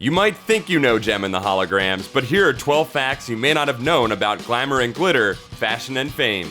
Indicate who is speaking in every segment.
Speaker 1: You might think you know Jem and the Holograms, but here are 12 facts you may not have known about glamour and glitter, fashion and fame.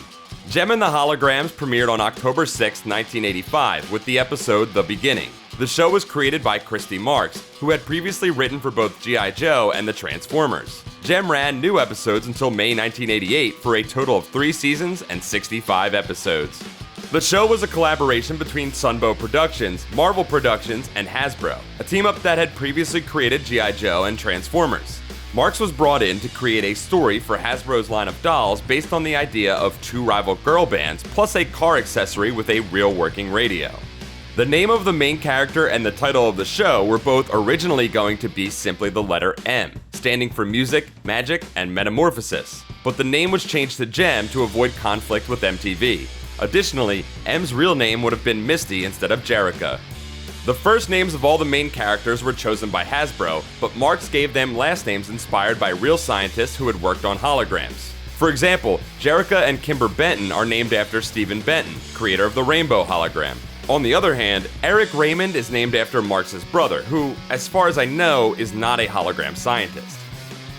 Speaker 1: Jem and the Holograms premiered on October 6, 1985, with the episode The Beginning. The show was created by Christy Marx, who had previously written for both G.I. Joe and the Transformers. Jem ran new episodes until May 1988 for a total of 3 seasons and 65 episodes. The show was a collaboration between Sunbow Productions, Marvel Productions, and Hasbro, a team-up that had previously created G.I. Joe and Transformers. Marx was brought in to create a story for Hasbro's line of dolls based on the idea of 2 rival girl bands plus a car accessory with a real working radio. The name of the main character and the title of the show were both originally going to be simply the letter M, standing for music, magic, and metamorphosis, but the name was changed to Jem to avoid conflict with MTV. Additionally, M's real name would have been Misty instead of Jerrica. The first names of all the main characters were chosen by Hasbro, but Marx gave them last names inspired by real scientists who had worked on holograms. For example, Jerrica and Kimber Benton are named after Stephen Benton, creator of the Rainbow hologram. On the other hand, Eric Raymond is named after Marx's brother, who, as far as I know, is not a hologram scientist.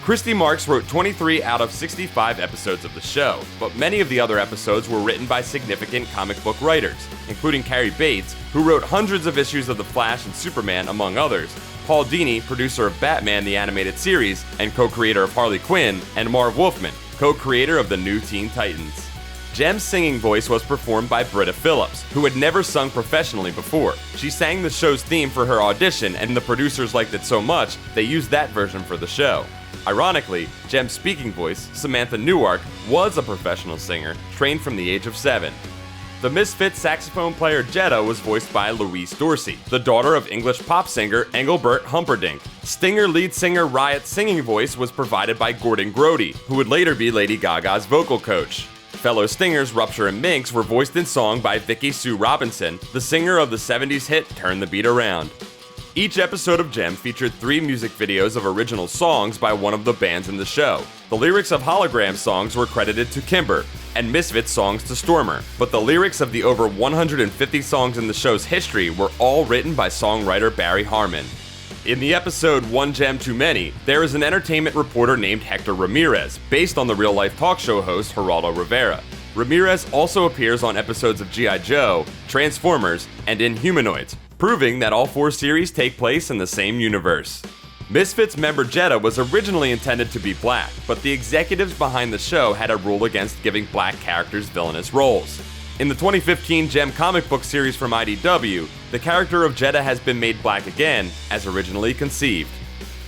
Speaker 1: Christy Marx wrote 23 out of 65 episodes of the show, but many of the other episodes were written by significant comic book writers, including Carrie Bates, who wrote hundreds of issues of The Flash and Superman, among others, Paul Dini, producer of Batman the Animated Series and co-creator of Harley Quinn, and Marv Wolfman, co-creator of the new Teen Titans. Jem's singing voice was performed by Britta Phillips, who had never sung professionally before. She sang the show's theme for her audition, and the producers liked it so much, they used that version for the show. Ironically, Jem's speaking voice, Samantha Newark, was a professional singer, trained from the age of 7. The Misfits saxophone player Jetta was voiced by Louise Dorsey, the daughter of English pop singer Engelbert Humperdinck. Stinger lead singer Riot's singing voice was provided by Gordon Grody, who would later be Lady Gaga's vocal coach. Fellow Stingers Rupture and Minx were voiced in song by Vicky Sue Robinson, the singer of the 70s hit Turn the Beat Around. Each episode of Jem featured 3 music videos of original songs by one of the bands in the show. The lyrics of Hologram songs were credited to Kimber, and Misfits songs to Stormer, but the lyrics of the over 150 songs in the show's history were all written by songwriter Barry Harmon. In the episode One Jem Too Many, there is an entertainment reporter named Hector Ramirez, based on the real-life talk show host Geraldo Rivera. Ramirez also appears on episodes of G.I. Joe, Transformers, and Inhumanoids, proving that all 4 series take place in the same universe. Misfits member Jetta was originally intended to be black, but the executives behind the show had a rule against giving black characters villainous roles. In the 2015 Jem comic book series from IDW, the character of Jetta has been made black again, as originally conceived.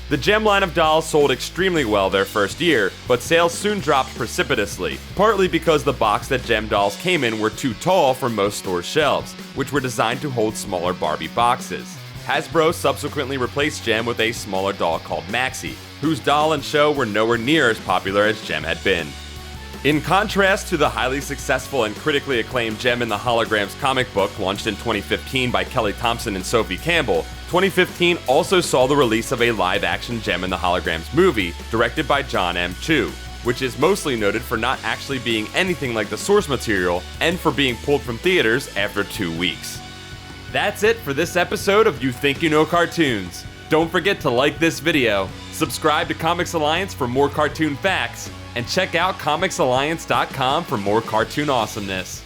Speaker 1: The Jem line of dolls sold extremely well their first year, but sales soon dropped precipitously, partly because the box that Jem dolls came in were too tall for most store shelves, which were designed to hold smaller Barbie boxes. Hasbro subsequently replaced Jem with a smaller doll called Maxie, whose doll and show were nowhere near as popular as Jem had been. In contrast to the highly successful and critically acclaimed Jem and the Holograms comic book launched in 2015 by Kelly Thompson and Sophie Campbell, 2015 also saw the release of a live-action Jem and the Holograms movie directed by John M. Chu, which is mostly noted for not actually being anything like the source material and for being pulled from theaters after 2 weeks. That's it for this episode of You Think You Know Cartoons. Don't forget to like this video, subscribe to Comics Alliance for more cartoon facts, and check out comicsalliance.com for more cartoon awesomeness.